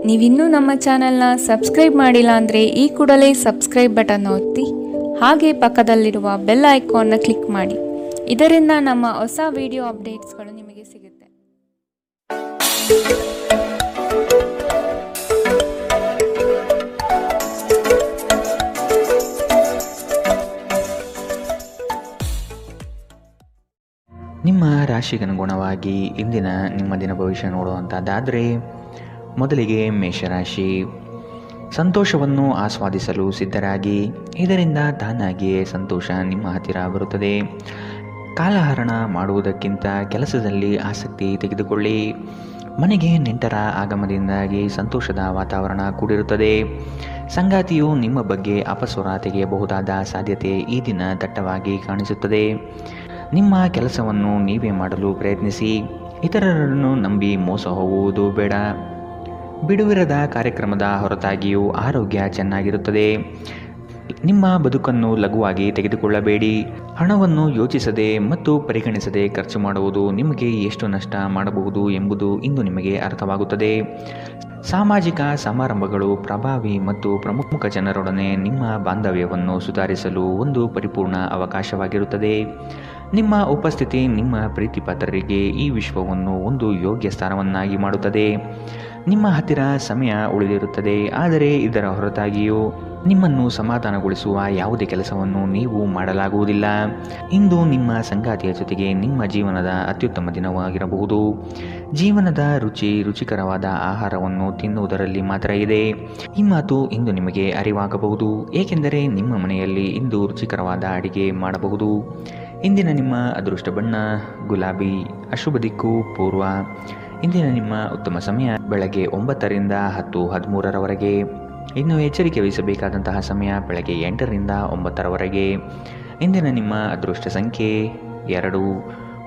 ನೀವಿನ್ನೂ ನಮ್ಮ ಚಾನೆಲ್ನ ಸಬ್ಸ್ಕ್ರೈಬ್ ಮಾಡಿಲ್ಲ ಅಂದರೆ ಈ ಕೂಡಲೇ ಸಬ್ಸ್ಕ್ರೈಬ್ ಬಟನ್ ಒತ್ತಿ ಹಾಗೆ ಪಕ್ಕದಲ್ಲಿರುವ ಬೆಲ್ ಐಕಾನ್ನ ಕ್ಲಿಕ್ ಮಾಡಿ. ಇದರಿಂದ ನಮ್ಮ ಹೊಸ ವಿಡಿಯೋ ಅಪ್ಡೇಟ್ಸ್ಗಳು ನಿಮಗೆ ಸಿಗುತ್ತೆ. ನಿಮ್ಮ ರಾಶಿಗನುಗುಣವಾಗಿ ಇಂದಿನ ನಿಮ್ಮ ದಿನ ಭವಿಷ್ಯ ನೋಡುವಂಥದ್ದಾದರೆ, ಮೊದಲಿಗೆ ಮೇಷರಾಶಿ. ಸಂತೋಷವನ್ನು ಆಸ್ವಾದಿಸಲು ಸಿದ್ಧರಾಗಿ, ಇದರಿಂದ ತಾನಾಗಿಯೇ ಸಂತೋಷ ನಿಮ್ಮ ಹತ್ತಿರ ಬರುತ್ತದೆ. ಕಾಲಹರಣ ಮಾಡುವುದಕ್ಕಿಂತ ಕೆಲಸದಲ್ಲಿ ಆಸಕ್ತಿ ತೆಗೆದುಕೊಳ್ಳಿ. ಮನೆಗೆ ನೆಂಟರ ಆಗಮನದಿಂದಾಗಿ ಸಂತೋಷದ ವಾತಾವರಣ ಕೂಡಿರುತ್ತದೆ. ಸಂಗಾತಿಯು ನಿಮ್ಮ ಬಗ್ಗೆ ಅಪಸ್ವರ ತೆಗೆಯಬಹುದಾದ ಸಾಧ್ಯತೆ ಈ ದಿನ ದಟ್ಟವಾಗಿ ಕಾಣಿಸುತ್ತದೆ. ನಿಮ್ಮ ಕೆಲಸವನ್ನು ನೀವೇ ಮಾಡಲು ಪ್ರಯತ್ನಿಸಿ. ಇತರರನ್ನು ನಂಬಿ ಮೋಸ ಹೋಗುವುದು ಬೇಡ. ಬಿಡುವಿರದ ಕಾರ್ಯಕ್ರಮದ ಹೊರತಾಗಿಯೂ ಆರೋಗ್ಯ ಚೆನ್ನಾಗಿರುತ್ತದೆ. ನಿಮ್ಮ ಬದುಕನ್ನು ಲಘುವಾಗಿ ತೆಗೆದುಕೊಳ್ಳಬೇಡಿ. ಹಣವನ್ನು ಯೋಚಿಸದೆ ಮತ್ತು ಪರಿಗಣಿಸದೆ ಖರ್ಚು ಮಾಡುವುದು ನಿಮಗೆ ಎಷ್ಟು ನಷ್ಟ ಮಾಡಬಹುದು ಎಂಬುದು ಇಂದು ನಿಮಗೆ ಅರ್ಥವಾಗುತ್ತದೆ. ಸಾಮಾಜಿಕ ಸಮಾರಂಭಗಳು ಪ್ರಭಾವಿ ಮತ್ತು ಪ್ರಮುಖ ಜನರೊಡನೆ ನಿಮ್ಮ ಬಾಂಧವ್ಯವನ್ನು ಸುಧಾರಿಸಲು ಒಂದು ಪರಿಪೂರ್ಣ ಅವಕಾಶವಾಗಿರುತ್ತದೆ. ನಿಮ್ಮ ಉಪಸ್ಥಿತಿ ನಿಮ್ಮ ಪ್ರೀತಿಪಾತ್ರರಿಗೆ ಈ ವಿಶ್ವವನ್ನು ಒಂದು ಯೋಗ್ಯ ಸ್ಥಾನವನ್ನಾಗಿ ಮಾಡುತ್ತದೆ. ನಿಮ್ಮ ಹತ್ತಿರ ಸಮಯ ಉಳಿದಿರುತ್ತದೆ, ಆದರೆ ಇದರ ಹೊರತಾಗಿಯೂ ನಿಮ್ಮನ್ನು ಸಮಾಧಾನಗೊಳಿಸುವ ಯಾವುದೇ ಕೆಲಸವನ್ನು ನೀವು ಮಾಡಲಾಗುವುದಿಲ್ಲ. ಇಂದು ನಿಮ್ಮ ಸಂಗಾತಿಯ ಜೊತೆಗೆ ನಿಮ್ಮ ಜೀವನದ ಅತ್ಯುತ್ತಮ ದಿನವಾಗಿರಬಹುದು. ಜೀವನದ ರುಚಿಕರವಾದ ಆಹಾರವನ್ನು ತಿನ್ನುವುದರಲ್ಲಿ ಮಾತ್ರ ಇದೆ. ಈ ಮಾತು ಇಂದು ನಿಮಗೆ ಅರಿವಾಗಬಹುದು, ಏಕೆಂದರೆ ನಿಮ್ಮ ಮನೆಯಲ್ಲಿ ಇಂದು ರುಚಿಕರವಾದ ಅಡಿಗೆ ಮಾಡಬಹುದು. ಇಂದಿನ ನಿಮ್ಮ ಅದೃಷ್ಟ ಬಣ್ಣ ಗುಲಾಬಿ. ಅಶುಭ ದಿಕ್ಕು ಪೂರ್ವ. ಇಂದಿನ ನಿಮ್ಮ ಉತ್ತಮ ಸಮಯ ಬೆಳಗ್ಗೆ 9ರಿಂದ 10:13ರವರೆಗೆ. ಇನ್ನು ಎಚ್ಚರಿಕೆ ವಹಿಸಬೇಕಾದಂತಹ ಸಮಯ ಬೆಳಗ್ಗೆ 8ರಿಂದ 9ರವರೆಗೆ. ಇಂದಿನ ನಿಮ್ಮ ಅದೃಷ್ಟ ಸಂಖ್ಯೆ 2.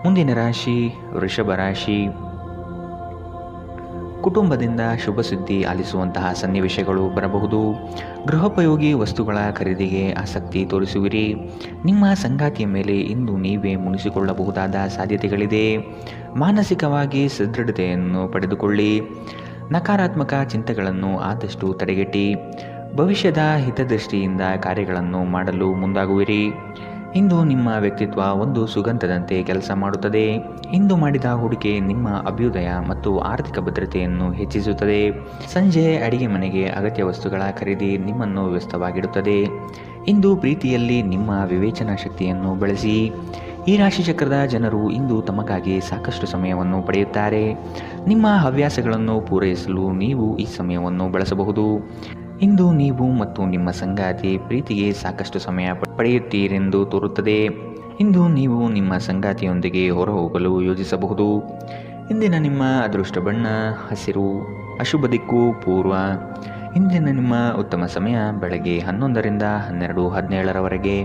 ಮುಂದಿನ ರಾಶಿ ವೃಷಭ ರಾಶಿ. ಕುಟುಂಬದಿಂದ ಶುಭ ಸುದ್ದಿ ಆಲಿಸುವಂತಹ ಸನ್ನಿವೇಶಗಳು ಬರಬಹುದು. ಗೃಹೋಪಯೋಗಿ ವಸ್ತುಗಳ ಖರೀದಿಗೆ ಆಸಕ್ತಿ ತೋರಿಸುವಿರಿ. ನಿಮ್ಮ ಸಂಗಾತಿಯ ಮೇಲೆ ಇಂದು ನೀವೇ ಮುನಿಸಿಕೊಳ್ಳಬಹುದಾದ ಸಾಧ್ಯತೆಗಳಿದೆ. ಮಾನಸಿಕವಾಗಿ ಸದೃಢತೆಯನ್ನು ಪಡೆದುಕೊಳ್ಳಿ. ನಕಾರಾತ್ಮಕ ಚಿಂತೆಗಳನ್ನು ಆದಷ್ಟು ತಡೆಗಟ್ಟಿ. ಭವಿಷ್ಯದ ಹಿತದೃಷ್ಟಿಯಿಂದ ಕಾರ್ಯಗಳನ್ನು ಮಾಡಲು ಮುಂದಾಗುವಿರಿ. ಇಂದು ನಿಮ್ಮ ವ್ಯಕ್ತಿತ್ವ ಒಂದು ಸುಗಂಧದಂತೆ ಕೆಲಸ ಮಾಡುತ್ತದೆ. ಇಂದು ಮಾಡಿದ ಹೂಡಿಕೆ ನಿಮ್ಮ ಅಭ್ಯುದಯ ಮತ್ತು ಆರ್ಥಿಕ ಭದ್ರತೆಯನ್ನು ಹೆಚ್ಚಿಸುತ್ತದೆ. ಸಂಜೆ ಅಡಿಗೆ ಮನೆಗೆ ಅಗತ್ಯ ವಸ್ತುಗಳ ಖರೀದಿ ನಿಮ್ಮನ್ನು ವ್ಯಸ್ತವಾಗಿಡುತ್ತದೆ. ಇಂದು ಪ್ರೀತಿಯಲ್ಲಿ ನಿಮ್ಮ ವಿವೇಚನಾ ಶಕ್ತಿಯನ್ನು ಬಳಸಿ. ಈ ರಾಶಿಚಕ್ರದ ಜನರು ಇಂದು ತಮಗಾಗಿ ಸಾಕಷ್ಟು ಸಮಯವನ್ನು ಪಡೆಯುತ್ತಾರೆ. ನಿಮ್ಮ ಹವ್ಯಾಸಗಳನ್ನು ಪೂರೈಸಲು ನೀವು ಈ ಸಮಯವನ್ನು ಬಳಸಬಹುದು. ಇಂದು ನೀವು ಮತ್ತು ನಿಮ್ಮ ಸಂಗಾತಿ ಪ್ರೀತಿಗೆ ಸಾಕಷ್ಟು ಸಮಯ ಪಡೆಯುತ್ತೀರೆಂದು ತೋರುತ್ತದೆ. ಇಂದು ನೀವು ನಿಮ್ಮ ಸಂಗಾತಿಯೊಂದಿಗೆ ಹೊರಹೋಗಲು ಯೋಜಿಸಬಹುದು. ಇಂದಿನ ನಿಮ್ಮ ಅದೃಷ್ಟ ಬಣ್ಣ ಹಸಿರು. ಅಶುಭ ದಿಕ್ಕು ಪೂರ್ವ. ಇಂದಿನ ನಿಮ್ಮ ಉತ್ತಮ ಸಮಯ ಬೆಳಗ್ಗೆ 11ರಿಂದ 12:17ರವರೆಗೆ.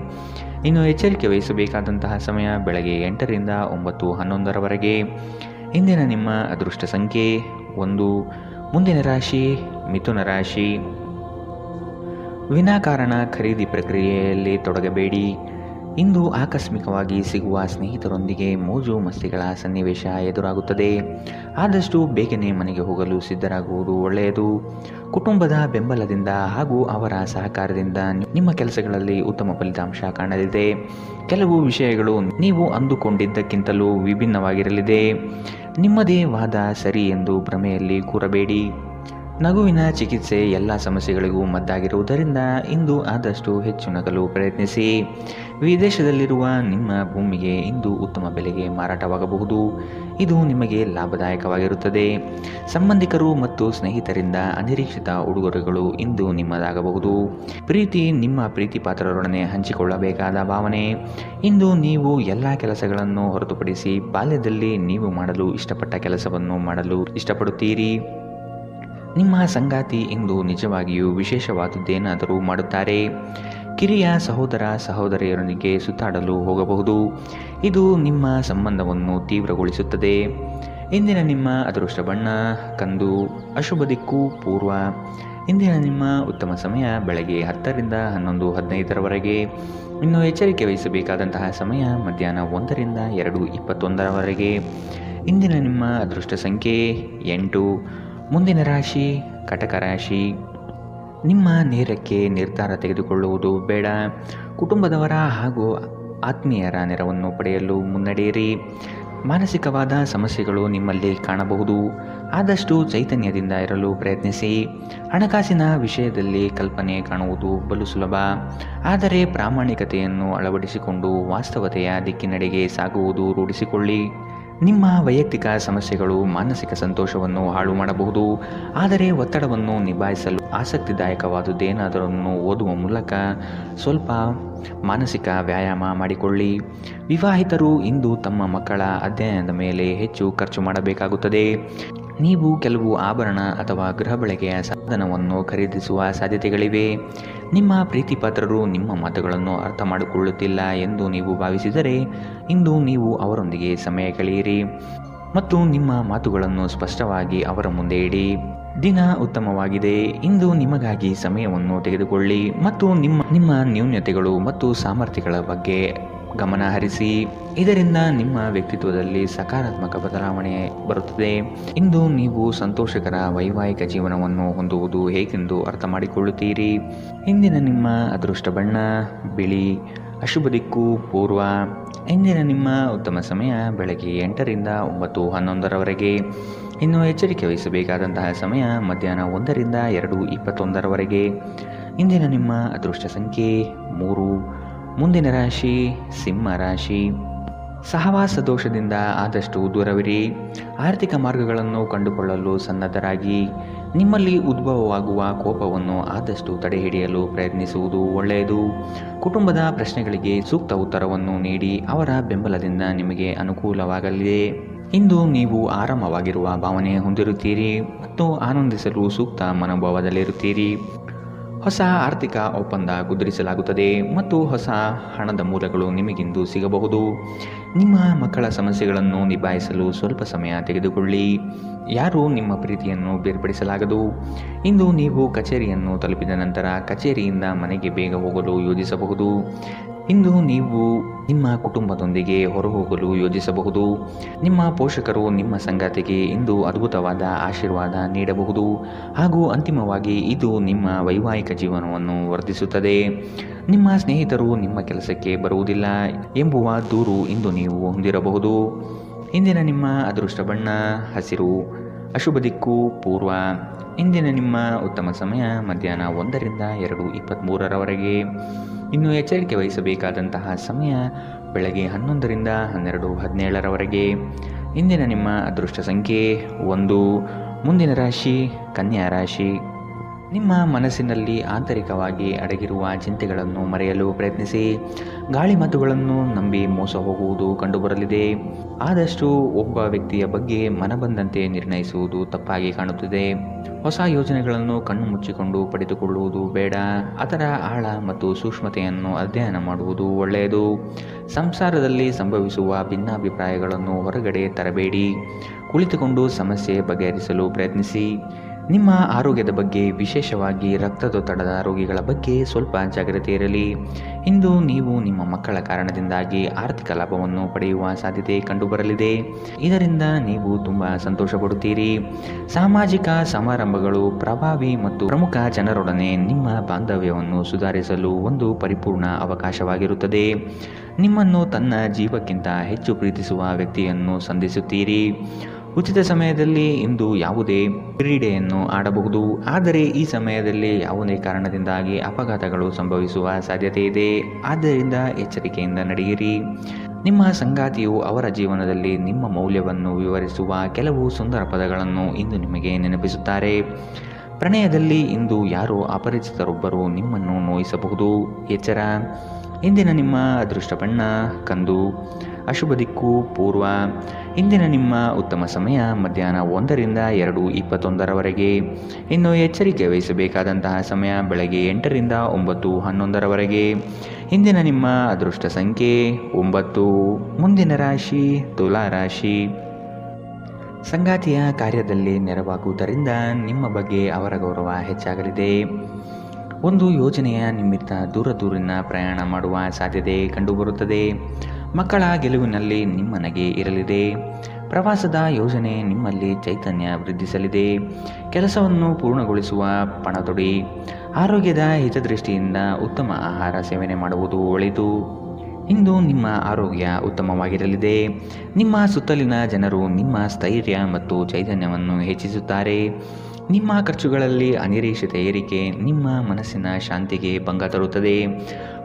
ಇನ್ನು ಎಚ್ಚರಿಕೆ ವಹಿಸಬೇಕಾದಂತಹ ಸಮಯ ಬೆಳಗ್ಗೆ 8ರಿಂದ 9:11ರವರೆಗೆ. ಇಂದಿನ ನಿಮ್ಮ ಅದೃಷ್ಟ ಸಂಖ್ಯೆ 1. ಮುಂದಿನ ರಾಶಿ ಮಿಥುನ ರಾಶಿ. ವಿನಾಕಾರಣ ಖರೀದಿ ಪ್ರಕ್ರಿಯೆಯಲ್ಲಿ ತೊಡಗಬೇಡಿ. ಇಂದು ಆಕಸ್ಮಿಕವಾಗಿ ಸಿಗುವ ಸ್ನೇಹಿತರೊಂದಿಗೆ ಮೋಜು ಮಸ್ತಿಗಳ ಸನ್ನಿವೇಶ ಎದುರಾಗುತ್ತದೆ. ಆದಷ್ಟು ಬೇಗನೆ ಮನೆಗೆ ಹೋಗಲು ಸಿದ್ಧರಾಗುವುದು ಒಳ್ಳೆಯದು. ಕುಟುಂಬದ ಬೆಂಬಲದಿಂದ ಹಾಗೂ ಅವರ ಸಹಕಾರದಿಂದ ನಿಮ್ಮ ಕೆಲಸಗಳಲ್ಲಿ ಉತ್ತಮ ಫಲಿತಾಂಶ ಕಾಣಲಿದೆ. ಕೆಲವು ವಿಷಯಗಳು ನೀವು ಅಂದುಕೊಂಡಿದ್ದಕ್ಕಿಂತಲೂ ವಿಭಿನ್ನವಾಗಿರಲಿದೆ. ನಿಮ್ಮದೇ ವಾದ ಸರಿ ಎಂದು ಭ್ರಮೆಯಲ್ಲಿ ಕೂರಬೇಡಿ. ನಗುವಿನ ಚಿಕಿತ್ಸೆ ಎಲ್ಲ ಸಮಸ್ಯೆಗಳಿಗೂ ಮದ್ದಾಗಿರುವುದರಿಂದ ಇಂದು ಆದಷ್ಟು ಹೆಚ್ಚು ನಗಲು ಪ್ರಯತ್ನಿಸಿ. ವಿದೇಶದಲ್ಲಿರುವ ನಿಮ್ಮ ಭೂಮಿಗೆ ಇಂದು ಉತ್ತಮ ಬೆಲೆಗೆ ಮಾರಾಟವಾಗಬಹುದು. ಇದು ನಿಮಗೆ ಲಾಭದಾಯಕವಾಗಿರುತ್ತದೆ. ಸಂಬಂಧಿಕರು ಮತ್ತು ಸ್ನೇಹಿತರಿಂದ ಅನಿರೀಕ್ಷಿತ ಉಡುಗೊರೆಗಳು ಇಂದು ನಿಮ್ಮದಾಗಬಹುದು. ಪ್ರೀತಿ ನಿಮ್ಮ ಪ್ರೀತಿ ಪಾತ್ರರೊಡನೆ ಹಂಚಿಕೊಳ್ಳಬೇಕಾದ ಭಾವನೆ. ಇಂದು ನೀವು ಎಲ್ಲ ಕೆಲಸಗಳನ್ನು ಹೊರತುಪಡಿಸಿ ಬಾಲ್ಯದಲ್ಲಿ ನೀವು ಮಾಡಲು ಇಷ್ಟಪಟ್ಟ ಕೆಲಸವನ್ನು ಮಾಡಲು ಇಷ್ಟಪಡುತ್ತೀರಿ. ನಿಮ್ಮ ಸಂಗಾತಿ ಇಂದು ನಿಜವಾಗಿಯೂ ವಿಶೇಷವಾದುದೇನಾದರೂ ಮಾಡುತ್ತಾರೆ. ಕಿರಿಯ ಸಹೋದರ ಸಹೋದರಿಯರೊಂದಿಗೆ ಸುತ್ತಾಡಲು ಹೋಗಬಹುದು. ಇದು ನಿಮ್ಮ ಸಂಬಂಧವನ್ನು ತೀವ್ರಗೊಳಿಸುತ್ತದೆ. ಇಂದಿನ ನಿಮ್ಮ ಅದೃಷ್ಟ ಬಣ್ಣ ಕಂದು. ಅಶುಭ ದಿಕ್ಕು ಪೂರ್ವ. ಇಂದಿನ ನಿಮ್ಮ ಉತ್ತಮ ಸಮಯ ಬೆಳಗ್ಗೆ 10ರಿಂದ 11:15ರವರೆಗೆ. ಇನ್ನು ಎಚ್ಚರಿಕೆ ವಹಿಸಬೇಕಾದಂತಹ ಸಮಯ ಮಧ್ಯಾಹ್ನ 1ರಿಂದ 2:21ರವರೆಗೆ. ಇಂದಿನ ನಿಮ್ಮ ಅದೃಷ್ಟ ಸಂಖ್ಯೆ 8. ಮುಂದಿನ ರಾಶಿ ಕಟಕ ರಾಶಿ. ನಿಮ್ಮ ನೇರಕ್ಕೆ ನಿರ್ಧಾರ ತೆಗೆದುಕೊಳ್ಳುವುದು ಬೇಡ. ಕುಟುಂಬದವರ ಹಾಗೂ ಆತ್ಮೀಯರ ನೆರವನ್ನು ಪಡೆಯಲು ಮುನ್ನಡೆಯಿರಿ. ಮಾನಸಿಕವಾದ ಸಮಸ್ಯೆಗಳು ನಿಮ್ಮಲ್ಲಿ ಕಾಣಬಹುದು. ಆದಷ್ಟು ಚೈತನ್ಯದಿಂದ ಇರಲು ಪ್ರಯತ್ನಿಸಿ. ಹಣಕಾಸಿನ ವಿಷಯದಲ್ಲಿ ಕಲ್ಪನೆ ಕಾಣುವುದು ಬಲು ಸುಲಭ, ಆದರೆ ಪ್ರಾಮಾಣಿಕತೆಯನ್ನು ಅಳವಡಿಸಿಕೊಂಡು ವಾಸ್ತವತೆಯ ದಿಕ್ಕಿನೆಡೆಗೆ ಸಾಗುವುದು ರೂಢಿಸಿಕೊಳ್ಳಿ. ನಿಮ್ಮ ವೈಯಕ್ತಿಕ ಸಮಸ್ಯೆಗಳು ಮಾನಸಿಕ ಸಂತೋಷವನ್ನು ಹಾಳು ಮಾಡಬಹುದು, ಆದರೆ ಒತ್ತಡವನ್ನು ನಿಭಾಯಿಸಲು ಆಸಕ್ತಿದಾಯಕವಾದುದೇನಾದರನ್ನು ಓದುವ ಮೂಲಕ ಸ್ವಲ್ಪ ಮಾನಸಿಕ ವ್ಯಾಯಾಮ ಮಾಡಿಕೊಳ್ಳಿ. ವಿವಾಹಿತರು ಇಂದು ತಮ್ಮ ಮಕ್ಕಳ ಅಧ್ಯಯನದ ಮೇಲೆ ಹೆಚ್ಚು ಖರ್ಚು ಮಾಡಬೇಕಾಗುತ್ತದೆ. ನೀವು ಕೆಲವು ಆಭರಣ ಅಥವಾ ಗೃಹ ಬಳಕೆಯ ಸಾಧನವನ್ನು ಖರೀದಿಸುವ ಸಾಧ್ಯತೆಗಳಿವೆ. ನಿಮ್ಮ ಪ್ರೀತಿಪಾತ್ರರು ನಿಮ್ಮ ಮಾತುಗಳನ್ನು ಅರ್ಥ ಮಾಡಿಕೊಳ್ಳುತ್ತಿಲ್ಲ ಎಂದು ನೀವು ಭಾವಿಸಿದರೆ ಇಂದು ನೀವು ಅವರೊಂದಿಗೆ ಸಮಯ ಕಳೆಯಿರಿ ಮತ್ತು ನಿಮ್ಮ ಮಾತುಗಳನ್ನು ಸ್ಪಷ್ಟವಾಗಿ ಅವರ ಮುಂದೆ ಇಡಿ. ದಿನ ಉತ್ತಮವಾಗಿದೆ. ಇಂದು ನಿಮಗಾಗಿ ಸಮಯವನ್ನು ತೆಗೆದುಕೊಳ್ಳಿ ಮತ್ತು ನಿಮ್ಮ ನ್ಯೂನತೆಗಳು ಮತ್ತು ಸಾಮರ್ಥ್ಯಗಳ ಬಗ್ಗೆ ಗಮನ ಹರಿಸಿ. ಇದರಿಂದ ನಿಮ್ಮ ವ್ಯಕ್ತಿತ್ವದಲ್ಲಿ ಸಕಾರಾತ್ಮಕ ಬದಲಾವಣೆ ಬರುತ್ತದೆ. ಇಂದು ನೀವು ಸಂತೋಷಕರ ವೈವಾಹಿಕ ಜೀವನವನ್ನು ಹೊಂದುವುದು ಹೇಗೆಂದು ಅರ್ಥ ಮಾಡಿಕೊಳ್ಳುತ್ತೀರಿ. ಇಂದಿನ ನಿಮ್ಮ ಅದೃಷ್ಟ ಬಣ್ಣ ಬಿಳಿ. ಅಶುಭ ದಿಕ್ಕು ಪೂರ್ವ. ಇಂದಿನ ನಿಮ್ಮ ಉತ್ತಮ ಸಮಯ ಬೆಳಗ್ಗೆ 8ರಿಂದ 9:11ರವರೆಗೆ. ಇನ್ನು ಎಚ್ಚರಿಕೆ ವಹಿಸಬೇಕಾದಂತಹ ಸಮಯ ಮಧ್ಯಾಹ್ನ 1ರಿಂದ 2:21ರವರೆಗೆ. ಇಂದಿನ ನಿಮ್ಮ ಅದೃಷ್ಟ ಸಂಖ್ಯೆ 3. ಮುಂದಿನ ರಾಶಿ ಸಿಂಹ ರಾಶಿ. ಸಹವಾಸ ದೋಷದಿಂದ ಆದಷ್ಟು ದೂರವಿರಿ. ಆರ್ಥಿಕ ಮಾರ್ಗಗಳನ್ನು ಕಂಡುಕೊಳ್ಳಲು ಸನ್ನದ್ಧರಾಗಿ. ನಿಮ್ಮಲ್ಲಿ ಉದ್ಭವವಾಗುವ ಕೋಪವನ್ನು ಆದಷ್ಟು ತಡೆಹಿಡಿಯಲು ಪ್ರಯತ್ನಿಸುವುದು ಒಳ್ಳೆಯದು. ಕುಟುಂಬದ ಪ್ರಶ್ನೆಗಳಿಗೆ ಸೂಕ್ತ ಉತ್ತರವನ್ನು ನೀಡಿ ಅವರ ಬೆಂಬಲದಿಂದ ನಿಮಗೆ ಅನುಕೂಲವಾಗಲಿದೆ. ಇಂದು ನೀವು ಆರಾಮವಾಗಿರುವ ಭಾವನೆ ಹೊಂದಿರುತ್ತೀರಿ ಮತ್ತು ಆನಂದಿಸಲು ಸೂಕ್ತ ಮನೋಭಾವದಲ್ಲಿರುತ್ತೀರಿ. ಹೊಸ ಆರ್ಥಿಕ ಒಪ್ಪಂದ ಕುದುರಿಸಲಾಗುತ್ತದೆ ಮತ್ತು ಹೊಸ ಹಣದ ಮೂಲಗಳು ನಿಮಗಿಂದು ಸಿಗಬಹುದು. ನಿಮ್ಮ ಮಕ್ಕಳ ಸಮಸ್ಯೆಗಳನ್ನು ನಿಭಾಯಿಸಲು ಸ್ವಲ್ಪ ಸಮಯ ತೆಗೆದುಕೊಳ್ಳಿ. ಯಾರೂ ನಿಮ್ಮ ಪ್ರೀತಿಯನ್ನು ಬೇರ್ಪಡಿಸಲಾಗದು. ಇಂದು ನೀವು ಕಚೇರಿಯನ್ನು ತಲುಪಿದ ನಂತರ ಕಚೇರಿಯಿಂದ ಮನೆಗೆ ಬೇಗ ಹೋಗಲು ಯೋಜಿಸಬಹುದು. ಇಂದು ನೀವು ನಿಮ್ಮ ಕುಟುಂಬದೊಂದಿಗೆ ಹೊರಹೋಗಲು ಯೋಜಿಸಬಹುದು. ನಿಮ್ಮ ಪೋಷಕರು ನಿಮ್ಮ ಸಂಗಾತಿಗೆ ಇಂದು ಅದ್ಭುತವಾದ ಆಶೀರ್ವಾದ ನೀಡಬಹುದು ಹಾಗೂ ಅಂತಿಮವಾಗಿ ಇದು ನಿಮ್ಮ ವೈವಾಹಿಕ ಜೀವನವನ್ನು ವರ್ಧಿಸುತ್ತದೆ. ನಿಮ್ಮ ಸ್ನೇಹಿತರು ನಿಮ್ಮ ಕೆಲಸಕ್ಕೆ ಬರುವುದಿಲ್ಲ ಎಂಬುವ ದೂರು ಇಂದು ನೀವು ಹೊಂದಿರಬಹುದು. ಇಂದಿನ ನಿಮ್ಮ ಅದೃಷ್ಟ ಬಣ್ಣ ಹಸಿರು. ಅಶುಭ ದಿಕ್ಕು ಪೂರ್ವ. ಇಂದಿನ ನಿಮ್ಮ ಉತ್ತಮ ಸಮಯ ಮಧ್ಯಾಹ್ನ 1ರಿಂದ 2:23ರವರೆಗೆ. ಇನ್ನು ಎಚ್ಚರಿಕೆ ವಹಿಸಬೇಕಾದಂತಹ ಸಮಯ ಬೆಳಗ್ಗೆ 11ರಿಂದ 12:17ರವರೆಗೆ. ಇಂದಿನ ನಿಮ್ಮ ಅದೃಷ್ಟ ಸಂಖ್ಯೆ 1. ಮುಂದಿನ ರಾಶಿ ಕನ್ಯಾ ರಾಶಿ. ನಿಮ್ಮ ಮನಸ್ಸಿನಲ್ಲಿ ಆಂತರಿಕವಾಗಿ ಅಡಗಿರುವ ಚಿಂತೆಗಳನ್ನು ಮರೆಯಲು ಪ್ರಯತ್ನಿಸಿ. ಗಾಳಿ ಮಾತುಗಳನ್ನು ನಂಬಿ ಮೋಸ ಹೋಗುವುದು ಕಂಡುಬರಲಿದೆ. ಆದಷ್ಟು ಒಬ್ಬ ವ್ಯಕ್ತಿಯ ಬಗ್ಗೆ ಮನಬಂದಂತೆ ನಿರ್ಣಯಿಸುವುದು ತಪ್ಪಾಗಿ ಕಾಣುತ್ತದೆ. ಹೊಸ ಯೋಜನೆಗಳನ್ನು ಕಣ್ಣು ಮುಚ್ಚಿಕೊಂಡು ಪಡೆದುಕೊಳ್ಳುವುದು ಬೇಡ. ಅದರ ಆಳ ಮತ್ತು ಸೂಕ್ಷ್ಮತೆಯನ್ನು ಅಧ್ಯಯನ ಮಾಡುವುದು ಒಳ್ಳೆಯದು. ಸಂಸಾರದಲ್ಲಿ ಸಂಭವಿಸುವ ಭಿನ್ನಾಭಿಪ್ರಾಯಗಳನ್ನು ಹೊರಗಡೆ ತರಬೇಡಿ. ಕುಳಿತುಕೊಂಡು ಸಮಸ್ಯೆ ಬಗೆಹರಿಸಲು ಪ್ರಯತ್ನಿಸಿ. ನಿಮ್ಮ ಆರೋಗ್ಯದ ಬಗ್ಗೆ, ವಿಶೇಷವಾಗಿ ರಕ್ತದೊತ್ತಡದ ರೋಗಿಗಳ ಬಗ್ಗೆ ಸ್ವಲ್ಪ ಜಾಗ್ರತೆ ಇರಲಿ. ಇಂದು ನೀವು ನಿಮ್ಮ ಮಕ್ಕಳ ಕಾರಣದಿಂದಾಗಿ ಆರ್ಥಿಕ ಲಾಭವನ್ನು ಪಡೆಯುವ ಸಾಧ್ಯತೆ ಕಂಡುಬರಲಿದೆ. ಇದರಿಂದ ನೀವು ತುಂಬ ಸಂತೋಷ ಪಡುತ್ತೀರಿ. ಸಾಮಾಜಿಕ ಸಮಾರಂಭಗಳು ಪ್ರಭಾವಿ ಮತ್ತು ಪ್ರಮುಖ ಜನರೊಡನೆ ನಿಮ್ಮ ಬಾಂಧವ್ಯವನ್ನು ಸುಧಾರಿಸಲು ಒಂದು ಪರಿಪೂರ್ಣ ಅವಕಾಶವಾಗಿರುತ್ತದೆ. ನಿಮ್ಮನ್ನು ತನ್ನ ಜೀವಕ್ಕಿಂತ ಹೆಚ್ಚು ಪ್ರೀತಿಸುವ ವ್ಯಕ್ತಿಯನ್ನು ಸಂಧಿಸುತ್ತೀರಿ. ಉಚಿತ ಸಮಯದಲ್ಲಿ ಇಂದು ಯಾವುದೇ ಕ್ರೀಡೆಯನ್ನು ಆಡಬಹುದು, ಆದರೆ ಈ ಸಮಯದಲ್ಲಿ ಯಾವುದೇ ಕಾರಣದಿಂದಾಗಿ ಅಪಘಾತಗಳು ಸಂಭವಿಸುವ ಸಾಧ್ಯತೆ ಇದೆ. ಆದ್ದರಿಂದ ಎಚ್ಚರಿಕೆಯಿಂದ ನಡೆಯಿರಿ. ನಿಮ್ಮ ಸಂಗಾತಿಯು ಅವರ ಜೀವನದಲ್ಲಿ ನಿಮ್ಮ ಮೌಲ್ಯವನ್ನು ವಿವರಿಸುವ ಕೆಲವು ಸುಂದರ ಪದಗಳನ್ನು ಇಂದು ನಿಮಗೆ ನೆನಪಿಸುತ್ತಾರೆ. ಪ್ರಣಯದಲ್ಲಿ ಇಂದು ಯಾರೋ ಅಪರಿಚಿತರೊಬ್ಬರು ನಿಮ್ಮನ್ನು ನೋಯಿಸಬಹುದು. ಎಚ್ಚರ. ಇಂದಿನ ನಿಮ್ಮ ಅದೃಷ್ಟ ಬಣ್ಣ ಕಂದು. ಅಶುಭ ದಿಕ್ಕು ಪೂರ್ವ. ಇಂದಿನ ನಿಮ್ಮ ಉತ್ತಮ ಸಮಯ ಮಧ್ಯಾಹ್ನ 1ರಿಂದ 2:21ರವರೆಗೆ. ಇನ್ನು ಎಚ್ಚರಿಕೆ ವಹಿಸಬೇಕಾದಂತಹ ಸಮಯ ಬೆಳಗ್ಗೆ 8ರಿಂದ 9:11ರವರೆಗೆ. ಇಂದಿನ ನಿಮ್ಮ ಅದೃಷ್ಟ ಸಂಖ್ಯೆ 9. ಮುಂದಿನ ರಾಶಿ ತುಲಾ ರಾಶಿ. ಸಂಗಾತಿಯ ಕಾರ್ಯದಲ್ಲಿ ನೆರವಾಗುವುದರಿಂದ ನಿಮ್ಮ ಬಗ್ಗೆ ಅವರ ಗೌರವ ಹೆಚ್ಚಾಗಲಿದೆ. ಒಂದು ಯೋಜನೆಯ ನಿಮಿತ್ತ ದೂರಿನ ಪ್ರಯಾಣ ಮಾಡುವ ಸಾಧ್ಯತೆ ಕಂಡುಬರುತ್ತದೆ. ಮಕ್ಕಳ ಗೆಲುವಿನಲ್ಲಿ ನಿಮ್ಮ ನಗೆ ಇರಲಿದೆ. ಪ್ರವಾಸದ ಯೋಜನೆ ನಿಮ್ಮಲ್ಲಿ ಚೈತನ್ಯ ವೃದ್ಧಿಸಲಿದೆ. ಕೆಲಸವನ್ನು ಪೂರ್ಣಗೊಳಿಸುವ ಪಣತೊಡಿ. ಆರೋಗ್ಯದ ಹಿತದೃಷ್ಟಿಯಿಂದ ಉತ್ತಮ ಆಹಾರ ಸೇವನೆ ಮಾಡುವುದು ಒಳಿತು. ಇಂದು ನಿಮ್ಮ ಆರೋಗ್ಯ ಉತ್ತಮವಾಗಿರಲಿದೆ. ನಿಮ್ಮ ಸುತ್ತಲಿನ ಜನರು ನಿಮ್ಮ ಸ್ಥೈರ್ಯ ಮತ್ತು ಚೈತನ್ಯವನ್ನು ಹೆಚ್ಚಿಸುತ್ತಾರೆ. ನಿಮ್ಮ ಖರ್ಚುಗಳಲ್ಲಿ ಅನಿರೀಕ್ಷಿತ ಏರಿಕೆ ನಿಮ್ಮ ಮನಸ್ಸಿನ ಶಾಂತಿಗೆ ಭಂಗ ತರುತ್ತದೆ.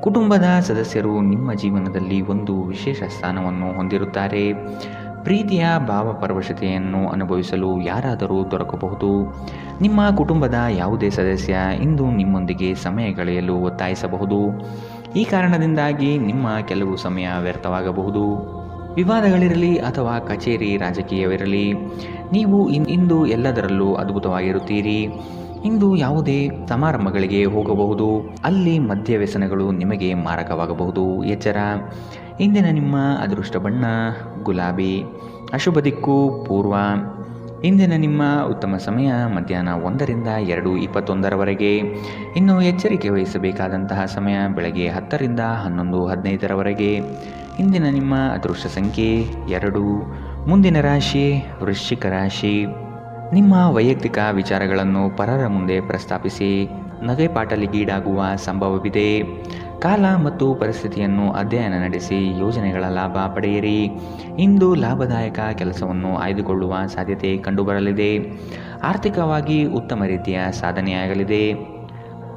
ಕುಟುಂಬದ ಸದಸ್ಯರು ನಿಮ್ಮ ಜೀವನದಲ್ಲಿ ಒಂದು ವಿಶೇಷ ಸ್ಥಾನವನ್ನು ಹೊಂದಿರುತ್ತಾರೆ. ಪ್ರೀತಿಯ ಭಾವಪರವಶತೆಯನ್ನು ಅನುಭವಿಸಲು ಯಾರಾದರೂ ದೊರಕಬಹುದು. ನಿಮ್ಮ ಕುಟುಂಬದ ಯಾವುದೇ ಸದಸ್ಯ ಇಂದು ನಿಮ್ಮೊಂದಿಗೆ ಸಮಯ ಕಳೆಯಲು ಒತ್ತಾಯಿಸಬಹುದು. ಈ ಕಾರಣದಿಂದಾಗಿ ನಿಮ್ಮ ಕೆಲವು ಸಮಯ ವ್ಯರ್ಥವಾಗಬಹುದು. ವಿವಾದಗಳಿರಲಿ ಅಥವಾ ಕಚೇರಿ ರಾಜಕೀಯವಿರಲಿ, ನೀವು ಇಂದು ಎಲ್ಲದರಲ್ಲೂ ಅದ್ಭುತವಾಗಿರುತ್ತೀರಿ. ಇಂದು ಯಾವುದೇ ಸಮಾರಂಭಗಳಿಗೆ ಹೋಗಬಹುದು, ಅಲ್ಲಿ ಮದ್ಯ ವ್ಯಸನಗಳು ನಿಮಗೆ ಮಾರಕವಾಗಬಹುದು. ಎಚ್ಚರ. ಇಂದಿನ ನಿಮ್ಮ ಅದೃಷ್ಟ ಬಣ್ಣ ಗುಲಾಬಿ. ಅಶುಭ ದಿಕ್ಕು ಪೂರ್ವ. ಇಂದಿನ ನಿಮ್ಮ ಉತ್ತಮ ಸಮಯ ಮಧ್ಯಾಹ್ನ 1ರಿಂದ 2:21 ಇನ್ನು ಎಚ್ಚರಿಕೆ ವಹಿಸಬೇಕಾದಂತಹ ಸಮಯ ಬೆಳಗ್ಗೆ 10ರಿಂದ 11:15 ಇಂದಿನ ನಿಮ್ಮ ಅದೃಷ್ಟ ಸಂಖ್ಯೆ 2. ಮುಂದಿನ ರಾಶಿ ವೃಶ್ಚಿಕ ರಾಶಿ. ನಿಮ್ಮ ವೈಯಕ್ತಿಕ ವಿಚಾರಗಳನ್ನು ಪರರ ಮುಂದೆ ಪ್ರಸ್ತಾಪಿಸಿ ನಗೆಪಾಟಲಿಗೀಡಾಗುವ ಸಂಭವವಿದೆ. ಕಾಲ ಮತ್ತು ಪರಿಸ್ಥಿತಿಯನ್ನು ಅಧ್ಯಯನ ನಡೆಸಿ ಯೋಜನೆಗಳ ಲಾಭ ಪಡೆಯಿರಿ. ಇಂದು ಲಾಭದಾಯಕ ಕೆಲಸವನ್ನು ಆಯ್ದುಕೊಳ್ಳುವ ಸಾಧ್ಯತೆ ಕಂಡುಬರಲಿದೆ. ಆರ್ಥಿಕವಾಗಿ ಉತ್ತಮ ರೀತಿಯ ಸಾಧನೆಯಾಗಲಿದೆ.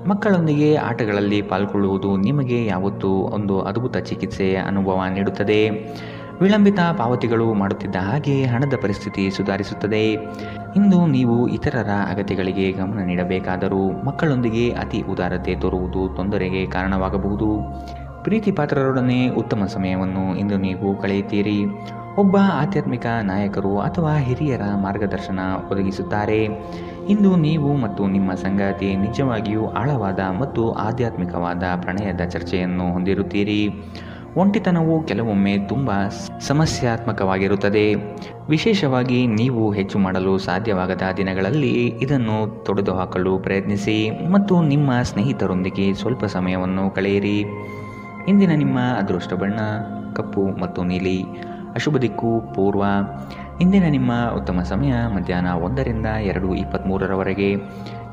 ಮಕ್ಕಳೊಂದಿಗೆ ಆಟಗಳಲ್ಲಿ ಪಾಲ್ಗೊಳ್ಳುವುದು ನಿಮಗೆ ಯಾವತ್ತೂ ಒಂದು ಅದ್ಭುತ ಚಿಕಿತ್ಸೆಯ ಅನುಭವ ನೀಡುತ್ತದೆ. ವಿಳಂಬಿತ ಪಾವತಿಗಳು ಮಾಡುತ್ತಿದ್ದ ಹಾಗೆ ಹಣದ ಪರಿಸ್ಥಿತಿ ಸುಧಾರಿಸುತ್ತದೆ. ಇಂದು ನೀವು ಇತರರ ಅಗತ್ಯಗಳಿಗೆ ಗಮನ ನೀಡಬೇಕಾದರೂ ಮಕ್ಕಳೊಂದಿಗೆ ಅತಿ ಉದಾರತೆ ತೋರುವುದು ತೊಂದರೆಗೆ ಕಾರಣವಾಗಬಹುದು. ಪ್ರೀತಿ ಪಾತ್ರರೊಡನೆ ಉತ್ತಮ ಸಮಯವನ್ನು ಇಂದು ನೀವು ಕಳೆಯುತ್ತೀರಿ. ಒಬ್ಬ ಆಧ್ಯಾತ್ಮಿಕ ನಾಯಕರು ಅಥವಾ ಹಿರಿಯರ ಮಾರ್ಗದರ್ಶನ ಒದಗಿಸುತ್ತಾರೆ. ಇಂದು ನೀವು ಮತ್ತು ನಿಮ್ಮ ಸಂಗಾತಿ ನಿಜವಾಗಿಯೂ ಆಳವಾದ ಮತ್ತು ಆಧ್ಯಾತ್ಮಿಕವಾದ ಪ್ರಣಯದ ಚರ್ಚೆಯನ್ನು ಹೊಂದಿರುತ್ತೀರಿ. ಒಂಟಿತನವು ಕೆಲವೊಮ್ಮೆ ತುಂಬ ಸಮಸ್ಯಾತ್ಮಕವಾಗಿರುತ್ತದೆ. ವಿಶೇಷವಾಗಿ ನೀವು ಹೆಚ್ಚು ಮಾಡಲು ಸಾಧ್ಯವಾಗದ ದಿನಗಳಲ್ಲಿ ಇದನ್ನು ತೊಡೆದುಹಾಕಲು ಪ್ರಯತ್ನಿಸಿ ಮತ್ತು ನಿಮ್ಮ ಸ್ನೇಹಿತರೊಂದಿಗೆ ಸ್ವಲ್ಪ ಸಮಯವನ್ನು ಕಳೆಯಿರಿ. ಇಂದಿನ ನಿಮ್ಮ ಅದೃಷ್ಟ ಬಣ್ಣ ಕಪ್ಪು ಮತ್ತು ನೀಲಿ. ಅಶುಭ ದಿಕ್ಕು ಪೂರ್ವ. ಇಂದಿನ ನಿಮ್ಮ ಉತ್ತಮ ಸಮಯ ಮಧ್ಯಾಹ್ನ 1ರಿಂದ 2:23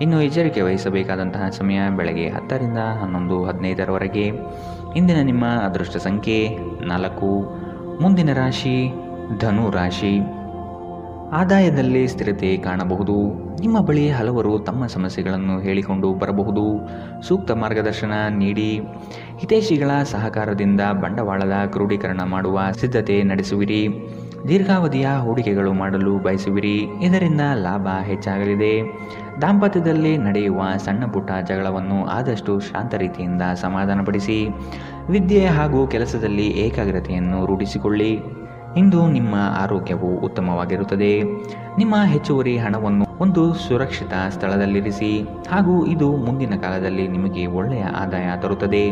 ಇನ್ನು ಎಚ್ಚರಿಕೆ ವಹಿಸಬೇಕಾದಂತಹ ಸಮಯ ಬೆಳಗ್ಗೆ 10ರಿಂದ 11:15 ಇಂದಿನ ನಿಮ್ಮ ಅದೃಷ್ಟ ಸಂಖ್ಯೆ 4. ಮುಂದಿನ ರಾಶಿ ಧನು ರಾಶಿ. ಆದಾಯದಲ್ಲಿ ಸ್ಥಿರತೆ ಕಾಣಬಹುದು. ನಿಮ್ಮ ಬಳಿ ಹಲವರು ತಮ್ಮ ಸಮಸ್ಯೆಗಳನ್ನು ಹೇಳಿಕೊಂಡು ಬರಬಹುದು. ಸೂಕ್ತ ಮಾರ್ಗದರ್ಶನ ನೀಡಿ. ಹಿತೈಷಿಗಳ ಸಹಕಾರದಿಂದ ಬಂಡವಾಳದ ಕ್ರೋಢೀಕರಣ ಮಾಡುವ ಸಿದ್ಧತೆ ನಡೆಸುವಿರಿ. ದೀರ್ಘಾವಧಿಯ ಹೂಡಿಕೆಗಳು ಮಾಡಲು ಬಯಸುವಿರಿ. ಇದರಿಂದ ಲಾಭ ಹೆಚ್ಚಾಗಲಿದೆ. ದಾಂಪತ್ಯದಲ್ಲಿ ನಡೆಯುವ ಸಣ್ಣ ಪುಟ್ಟ ಜಗಳವನ್ನು ಆದಷ್ಟು ಶಾಂತ ರೀತಿಯಿಂದ ಸಮಾಧಾನಪಡಿಸಿ. ವಿದ್ಯೆ ಹಾಗೂ ಕೆಲಸದಲ್ಲಿ ಏಕಾಗ್ರತೆಯನ್ನು ರೂಢಿಸಿಕೊಳ್ಳಿ. ಇಂದು ನಿಮ್ಮ ಆರೋಗ್ಯವು ಉತ್ತಮವಾಗಿರುತ್ತದೆ. ನಿಮ್ಮ ಹೆಚ್ಚುವರಿ ಹಣವನ್ನು ಒಂದು ಸುರಕ್ಷಿತ ಸ್ಥಳದಲ್ಲಿರಿಸಿ ಹಾಗೂ ಇದು ಮುಂದಿನ ಕಾಲದಲ್ಲಿ ನಿಮಗೆ ಒಳ್ಳೆಯ ಆದಾಯ ತರುತ್ತದೆ.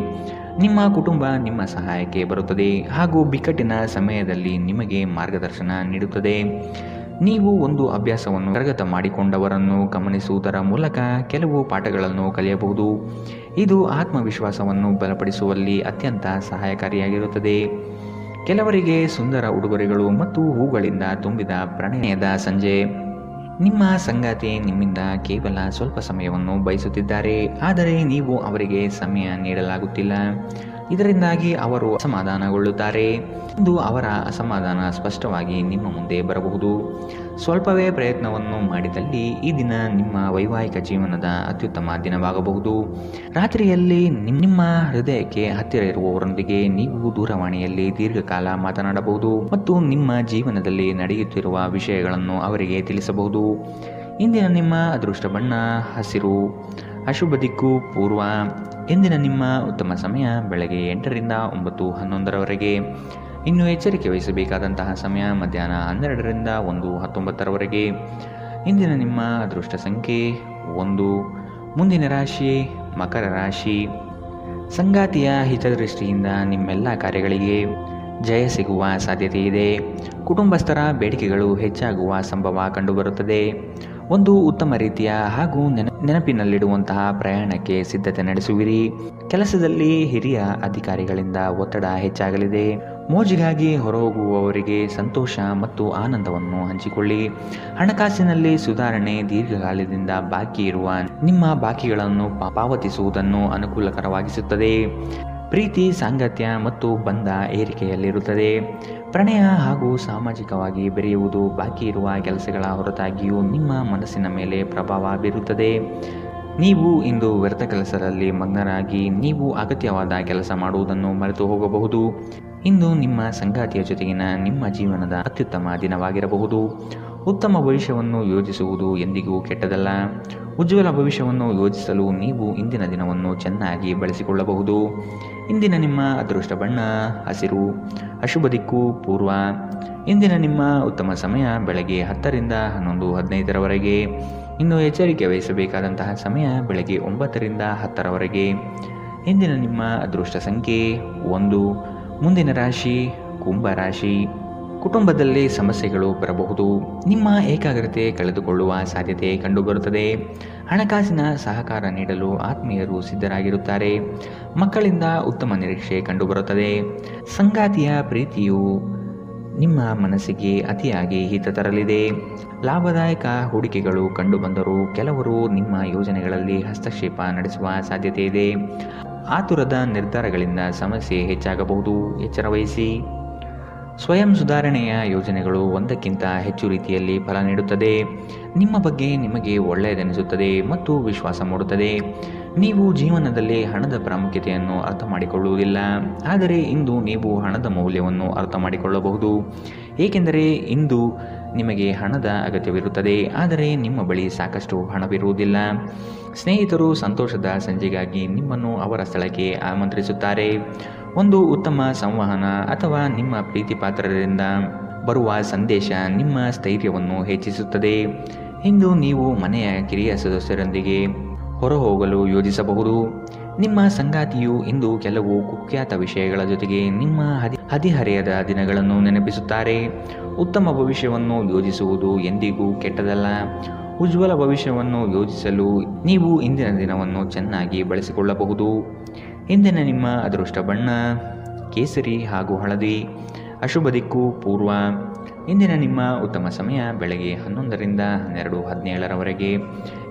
ನಿಮ್ಮ ಕುಟುಂಬ ನಿಮ್ಮ ಸಹಾಯಕ್ಕೆ ಬರುತ್ತದೆ ಹಾಗೂ ಬಿಕ್ಕಟ್ಟಿನ ಸಮಯದಲ್ಲಿ ನಿಮಗೆ ಮಾರ್ಗದರ್ಶನ ನೀಡುತ್ತದೆ. ನೀವು ಒಂದು ಅಭ್ಯಾಸವನ್ನು ಕರಗತ ಮಾಡಿಕೊಂಡವರನ್ನು ಗಮನಿಸುವುದರ ಮೂಲಕ ಕೆಲವು ಪಾಠಗಳನ್ನು ಕಲಿಯಬಹುದು. ಇದು ಆತ್ಮವಿಶ್ವಾಸವನ್ನು ಬಲಪಡಿಸುವಲ್ಲಿ ಅತ್ಯಂತ ಸಹಾಯಕಾರಿಯಾಗಿರುತ್ತದೆ. ಕೆಲವರಿಗೆ ಸುಂದರ ಉಡುಗೊರೆಗಳು ಮತ್ತು ಹೂಗಳಿಂದ ತುಂಬಿದ ಪ್ರಣಯದ ಸಂಜೆ. ನಿಮ್ಮ ಸಂಗಾತಿ ನಿಮ್ಮಿಂದ ಕೇವಲ ಸ್ವಲ್ಪ ಸಮಯವನ್ನು ಬಯಸುತ್ತಿದ್ದಾರೆ, ಆದರೆ ನೀವು ಅವರಿಗೆ ಸಮಯ ನೀಡಲಾಗುತ್ತಿಲ್ಲ. ಇದರಿಂದಾಗಿ ಅವರು ಅಸಮಾಧಾನಗೊಳ್ಳುತ್ತಾರೆ. ಇಂದು ಅವರ ಅಸಮಾಧಾನ ಸ್ಪಷ್ಟವಾಗಿ ನಿಮ್ಮ ಮುಂದೆ ಬರಬಹುದು. ಸ್ವಲ್ಪವೇ ಪ್ರಯತ್ನವನ್ನು ಮಾಡಿದಲ್ಲಿ ಈ ದಿನ ನಿಮ್ಮ ವೈವಾಹಿಕ ಜೀವನದ ಅತ್ಯುತ್ತಮ ದಿನವಾಗಬಹುದು. ರಾತ್ರಿಯಲ್ಲಿ ನಿಮ್ಮ ಹೃದಯಕ್ಕೆ ಹತ್ತಿರ ಇರುವವರೊಂದಿಗೆ ನೀವು ದೂರವಾಣಿಯಲ್ಲಿ ದೀರ್ಘಕಾಲ ಮಾತನಾಡಬಹುದು ಮತ್ತು ನಿಮ್ಮ ಜೀವನದಲ್ಲಿ ನಡೆಯುತ್ತಿರುವ ವಿಷಯಗಳನ್ನು ಅವರಿಗೆ ತಿಳಿಸಬಹುದು. ಇಂದಿನ ನಿಮ್ಮ ಅದೃಷ್ಟ ಬಣ್ಣ ಹಸಿರು. ಅಶುಭ ದಿಕ್ಕು ಪೂರ್ವ. ಇಂದಿನ ನಿಮ್ಮ ಉತ್ತಮ ಸಮಯ ಬೆಳಗ್ಗೆ 8ರಿಂದ 9:11 ಇನ್ನು ಎಚ್ಚರಿಕೆ ವಹಿಸಬೇಕಾದಂತಹ ಸಮಯ ಮಧ್ಯಾಹ್ನ 12ರಿಂದ 1:19 ಇಂದಿನ ನಿಮ್ಮ ಅದೃಷ್ಟ ಸಂಖ್ಯೆ 1. ಮುಂದಿನ ರಾಶಿ ಮಕರ ರಾಶಿ. ಸಂಗಾತಿಯ ಹಿತದೃಷ್ಟಿಯಿಂದ ನಿಮ್ಮೆಲ್ಲ ಕಾರ್ಯಗಳಿಗೆ ಜಯ ಸಿಗುವ ಸಾಧ್ಯತೆ ಇದೆ. ಕುಟುಂಬಸ್ಥರ ಬೇಡಿಕೆಗಳು ಹೆಚ್ಚಾಗುವ ಸಂಭವ ಕಂಡುಬರುತ್ತದೆ. ಒಂದು ಉತ್ತಮ ರೀತಿಯ ಹಾಗೂ ನೆನಪಿನಲ್ಲಿಡುವಂತಹ ಪ್ರಯಾಣಕ್ಕೆ ಸಿದ್ಧತೆ ನಡೆಸುವಿರಿ. ಕೆಲಸದಲ್ಲಿ ಹಿರಿಯ ಅಧಿಕಾರಿಗಳಿಂದ ಒತ್ತಡ ಹೆಚ್ಚಾಗಲಿದೆ. ಮೋಜಿಗಾಗಿ ಹೊರಹೋಗುವವರಿಗೆ ಸಂತೋಷ ಮತ್ತು ಆನಂದವನ್ನು ಹಂಚಿಕೊಳ್ಳಿ. ಹಣಕಾಸಿನಲ್ಲಿ ಸುಧಾರಣೆ, ದೀರ್ಘಕಾಲದಿಂದ ಬಾಕಿ ಇರುವ ನಿಮ್ಮ ಬಾಕಿಗಳನ್ನು ಪಾವತಿಸುವುದನ್ನು ಅನುಕೂಲಕರವಾಗಿಸುತ್ತದೆ. ಪ್ರೀತಿ, ಸಾಂಗತ್ಯ ಮತ್ತು ಬಂಧ ಏರಿಕೆಯಲ್ಲಿರುತ್ತದೆ. ಪ್ರಣಯ ಹಾಗೂ ಸಾಮಾಜಿಕವಾಗಿ ಬೆರೆಯುವುದು ಬಾಕಿ ಇರುವ ಕೆಲಸಗಳ ಹೊರತಾಗಿಯೂ ನಿಮ್ಮ ಮನಸ್ಸಿನ ಮೇಲೆ ಪ್ರಭಾವ ಬೀರುತ್ತದೆ. ನೀವು ಇಂದು ವ್ಯರ್ಥ ಕೆಲಸದಲ್ಲಿ ಮಗ್ನರಾಗಿ ನೀವು ಅಗತ್ಯವಾದ ಕೆಲಸ ಮಾಡುವುದನ್ನು ಮರೆತು ಹೋಗಬಹುದು. ಇಂದು ನಿಮ್ಮ ಸಂಗಾತಿಯ ಜೊತೆಗಿನ ನಿಮ್ಮ ಜೀವನದ ಅತ್ಯುತ್ತಮ ದಿನವಾಗಿರಬಹುದು. ಉತ್ತಮ ಭವಿಷ್ಯವನ್ನು ಯೋಜಿಸುವುದು ಎಂದಿಗೂ ಕೆಟ್ಟದಲ್ಲ. ಉಜ್ವಲ ಭವಿಷ್ಯವನ್ನು ಯೋಜಿಸಲು ನೀವು ಇಂದಿನ ದಿನವನ್ನು ಚೆನ್ನಾಗಿ ಬಳಸಿಕೊಳ್ಳಬಹುದು. ಇಂದಿನ ನಿಮ್ಮ ಅದೃಷ್ಟ ಬಣ್ಣ ಹಸಿರು, ಅಶುಭ ದಿಕ್ಕು ಪೂರ್ವ. ಇಂದಿನ ನಿಮ್ಮ ಉತ್ತಮ ಸಮಯ ಬೆಳಗ್ಗೆ 10 ರಿಂದ 11:15 ಇನ್ನು ಎಚ್ಚರಿಕೆ ವಹಿಸಬೇಕಾದಂತಹ ಸಮಯ ಬೆಳಗ್ಗೆ 9 ರಿಂದ 10 ಇಂದಿನ ನಿಮ್ಮ ಅದೃಷ್ಟ ಸಂಖ್ಯೆ 1. ಮುಂದಿನ ರಾಶಿ ಕುಂಭ ರಾಶಿ. ಕುಟುಂಬದಲ್ಲಿ ಸಮಸ್ಯೆಗಳು ಬರಬಹುದು. ನಿಮ್ಮ ಏಕಾಗ್ರತೆ ಕಳೆದುಕೊಳ್ಳುವ ಸಾಧ್ಯತೆ ಕಂಡುಬರುತ್ತದೆ. ಹಣಕಾಸಿನ ಸಹಕಾರ ನೀಡಲು ಆತ್ಮೀಯರು ಸಿದ್ಧರಾಗಿರುತ್ತಾರೆ. ಮಕ್ಕಳಿಂದ ಉತ್ತಮ ನಿರೀಕ್ಷೆ ಕಂಡುಬರುತ್ತದೆ. ಸಂಗಾತಿಯ ಪ್ರೀತಿಯು ನಿಮ್ಮ ಮನಸ್ಸಿಗೆ ಅತಿಯಾಗಿ ಹಿತ ತರಲಿದೆ. ಲಾಭದಾಯಕ ಹೂಡಿಕೆಗಳು ಕಂಡುಬಂದರೂ ಕೆಲವರು ನಿಮ್ಮ ಯೋಜನೆಗಳಲ್ಲಿ ಹಸ್ತಕ್ಷೇಪ ನಡೆಸುವ ಸಾಧ್ಯತೆ ಇದೆ. ಆತುರದ ನಿರ್ಧಾರಗಳಿಂದ ಸಮಸ್ಯೆ ಹೆಚ್ಚಾಗಬಹುದು. ಎಚ್ಚರ ವಹಿಸಿ. ಸ್ವಯಂ ಸುಧಾರಣೆಯ ಯೋಜನೆಗಳು ಒಂದಕ್ಕಿಂತ ಹೆಚ್ಚು ರೀತಿಯಲ್ಲಿ ಫಲ ನೀಡುತ್ತದೆ. ನಿಮ್ಮ ಬಗ್ಗೆ ನಿಮಗೆ ಒಳ್ಳೆಯದೆನಿಸುತ್ತದೆ ಮತ್ತು ವಿಶ್ವಾಸ ಮೂಡುತ್ತದೆ. ನೀವು ಜೀವನದಲ್ಲಿ ಹಣದ ಪ್ರಾಮುಖ್ಯತೆಯನ್ನು ಅರ್ಥ ಮಾಡಿಕೊಳ್ಳುವುದಿಲ್ಲ, ಆದರೆ ಇಂದು ನೀವು ಹಣದ ಮೌಲ್ಯವನ್ನು ಅರ್ಥ ಮಾಡಿಕೊಳ್ಳಬಹುದು. ಏಕೆಂದರೆ ಇಂದು ನಿಮಗೆ ಹಣದ ಅಗತ್ಯವಿರುತ್ತದೆ, ಆದರೆ ನಿಮ್ಮ ಬಳಿ ಸಾಕಷ್ಟು ಹಣವಿರುವುದಿಲ್ಲ. ಸ್ನೇಹಿತರು ಸಂತೋಷದ ಸಂಜೆಗಾಗಿ ನಿಮ್ಮನ್ನು ಅವರ ಸ್ಥಳಕ್ಕೆ ಆಮಂತ್ರಿಸುತ್ತಾರೆ. ಒಂದು ಉತ್ತಮ ಸಂವಹನ ಅಥವಾ ನಿಮ್ಮ ಪ್ರೀತಿಪಾತ್ರರಿಂದ ಬರುವ ಸಂದೇಶ ನಿಮ್ಮ ಸ್ಥೈರ್ಯವನ್ನು ಹೆಚ್ಚಿಸುತ್ತದೆ. ಇಂದು ನೀವು ಮನೆಯ ಕಿರಿಯ ಸದಸ್ಯರೊಂದಿಗೆ ಹೊರಹೋಗಲು ಯೋಜಿಸಬಹುದು. ನಿಮ್ಮ ಸಂಗಾತಿಯು ಇಂದು ಕೆಲವು ಕುಖ್ಯಾತ ವಿಷಯಗಳ ಜೊತೆಗೆ ನಿಮ್ಮ ಹದಿಹರೆಯದ ದಿನಗಳನ್ನು ನೆನಪಿಸುತ್ತಾರೆ. ಉತ್ತಮ ಭವಿಷ್ಯವನ್ನು ಯೋಜಿಸುವುದು ಎಂದಿಗೂ ಕೆಟ್ಟದಲ್ಲ. ಉಜ್ವಲ ಭವಿಷ್ಯವನ್ನು ಯೋಜಿಸಲು ನೀವು ಇಂದಿನ ದಿನವನ್ನು ಚೆನ್ನಾಗಿ ಬಳಸಿಕೊಳ್ಳಬಹುದು. ಇಂದಿನ ನಿಮ್ಮ ಅದೃಷ್ಟ ಬಣ್ಣ ಕೇಸರಿ ಹಾಗೂ ಹಳದಿ, ಅಶುಭ ದಿಕ್ಕು ಪೂರ್ವ. ಇಂದಿನ ನಿಮ್ಮ ಉತ್ತಮ ಸಮಯ ಬೆಳಗ್ಗೆ 11 ರಿಂದ 12:17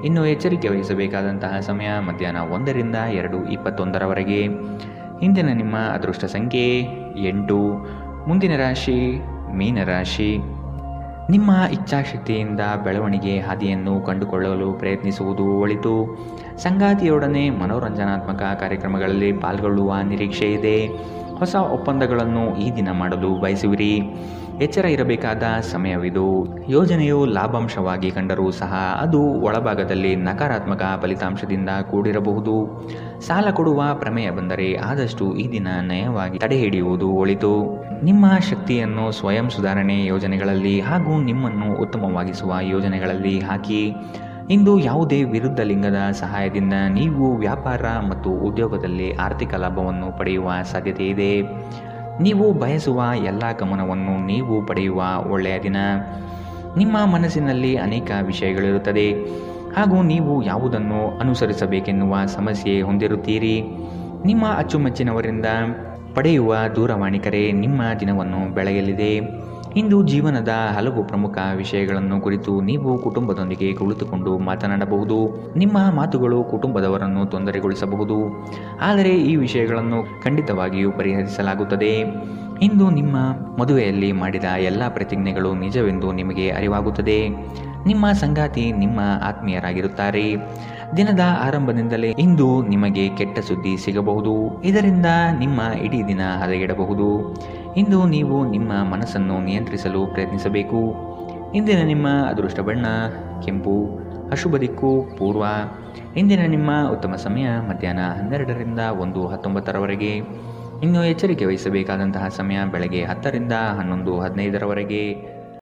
ಇನ್ನು ಎಚ್ಚರಿಕೆ ವಹಿಸಬೇಕಾದಂತಹ ಸಮಯ ಮಧ್ಯಾಹ್ನ 1 ರಿಂದ 2:21 ಇಂದಿನ ನಿಮ್ಮ ಅದೃಷ್ಟ ಸಂಖ್ಯೆ 8. ಮುಂದಿನ ರಾಶಿ ಮೀನರಾಶಿ. ನಿಮ್ಮ ಇಚ್ಛಾಶಕ್ತಿಯಿಂದ ಬೆಳವಣಿಗೆ ಹಾದಿಯನ್ನು ಕಂಡುಕೊಳ್ಳಲು ಪ್ರಯತ್ನಿಸುವುದು ಒಳಿತು. ಸಂಗಾತಿಯೊಡನೆ ಮನೋರಂಜನಾತ್ಮಕ ಕಾರ್ಯಕ್ರಮಗಳಲ್ಲಿ ಪಾಲ್ಗೊಳ್ಳುವ ನಿರೀಕ್ಷೆ ಇದೆ. ಹೊಸ ಒಪ್ಪಂದಗಳನ್ನು ಈ ದಿನ ಮಾಡಲು ಬಯಸುವಿರಿ. ಎಚ್ಚರ ಇರಬೇಕಾದ ಸಮಯವಿದು. ಯೋಜನೆಯು ಲಾಭಾಂಶವಾಗಿ ಕಂಡರೂ ಸಹ ಅದು ಒಳಭಾಗದಲ್ಲಿ ನಕಾರಾತ್ಮಕ ಫಲಿತಾಂಶದಿಂದ ಕೂಡಿರಬಹುದು. ಸಾಲ ಕೊಡುವ ಪ್ರಮೇಯ ಬಂದರೆ ಆದಷ್ಟು ಈ ದಿನ ನಯವಾಗಿ ತಡೆಹಿಡಿಯುವುದು ಒಳಿತು. ನಿಮ್ಮ ಶಕ್ತಿಯನ್ನು ಸ್ವಯಂ ಸುಧಾರಣೆ ಯೋಜನೆಗಳಲ್ಲಿ ಹಾಗೂ ನಿಮ್ಮನ್ನು ಉತ್ತಮವಾಗಿಸುವ ಯೋಜನೆಗಳಲ್ಲಿ ಹಾಕಿ. ಇಂದು ಯಾವುದೇ ವಿರುದ್ಧ ಲಿಂಗದ ಸಹಾಯದಿಂದ ನೀವು ವ್ಯಾಪಾರ ಮತ್ತು ಉದ್ಯೋಗದಲ್ಲಿ ಆರ್ಥಿಕ ಲಾಭವನ್ನು ಪಡೆಯುವ ಸಾಧ್ಯತೆ ಇದೆ. ನೀವು ಬಯಸುವ ಎಲ್ಲ ಗಮನವನ್ನು ನೀವು ಪಡೆಯುವ ಒಳ್ಳೆಯ ದಿನ. ನಿಮ್ಮ ಮನಸ್ಸಿನಲ್ಲಿ ಅನೇಕ ವಿಷಯಗಳಿರುತ್ತದೆ ಹಾಗೂ ನೀವು ಯಾವುದನ್ನು ಅನುಸರಿಸಬೇಕೆನ್ನುವ ಸಮಸ್ಯೆ ಹೊಂದಿರುತ್ತೀರಿ. ನಿಮ್ಮ ಅಚ್ಚುಮೆಚ್ಚಿನವರಿಂದ ಪಡೆಯುವ ದೂರವಾಣಿ ಕರೆ ನಿಮ್ಮ ದಿನವನ್ನು ಬೆಳಗಲಿದೆ. ಇಂದು ಜೀವನದ ಹಲವು ಪ್ರಮುಖ ವಿಷಯಗಳನ್ನು ಕುರಿತು ನೀವು ಕುಟುಂಬದೊಂದಿಗೆ ಕುಳಿತುಕೊಂಡು ಮಾತನಾಡಬಹುದು. ನಿಮ್ಮ ಮಾತುಗಳು ಕುಟುಂಬದವರನ್ನು ತೊಂದರೆಗೊಳಿಸಬಹುದು, ಆದರೆ ಈ ವಿಷಯಗಳನ್ನು ಖಂಡಿತವಾಗಿಯೂ ಪರಿಹರಿಸಲಾಗುತ್ತದೆ. ಇಂದು ನಿಮ್ಮ ಮದುವೆಯಲ್ಲಿ ಮಾಡಿದ ಎಲ್ಲ ಪ್ರತಿಜ್ಞೆಗಳು ನಿಜವೆಂದು ನಿಮಗೆ ಅರಿವಾಗುತ್ತದೆ. ನಿಮ್ಮ ಸಂಗಾತಿ ನಿಮ್ಮ ಆತ್ಮೀಯರಾಗಿರುತ್ತಾರೆ. ದಿನದ ಆರಂಭದಿಂದಲೇ ಇಂದು ನಿಮಗೆ ಕೆಟ್ಟ ಸುದ್ದಿ ಸಿಗಬಹುದು. ಇದರಿಂದ ನಿಮ್ಮ ಇಡೀ ದಿನ ಹದಗೆಡಬಹುದು. ಇಂದು ನೀವು ನಿಮ್ಮ ಮನಸ್ಸನ್ನು ನಿಯಂತ್ರಿಸಲು ಪ್ರಯತ್ನಿಸಬೇಕು. ಇಂದಿನ ನಿಮ್ಮ ಅದೃಷ್ಟ ಬಣ್ಣ ಕೆಂಪು, ಅಶುಭ ದಿಕ್ಕು ಪೂರ್ವ. ಇಂದಿನ ನಿಮ್ಮ ಉತ್ತಮ ಸಮಯ ಮಧ್ಯಾಹ್ನ 12 ರಿಂದ 1:19 ಇನ್ನು ಎಚ್ಚರಿಕೆ ವಹಿಸಬೇಕಾದಂತಹ ಸಮಯ ಬೆಳಗ್ಗೆ 10 ರಿಂದ 11:15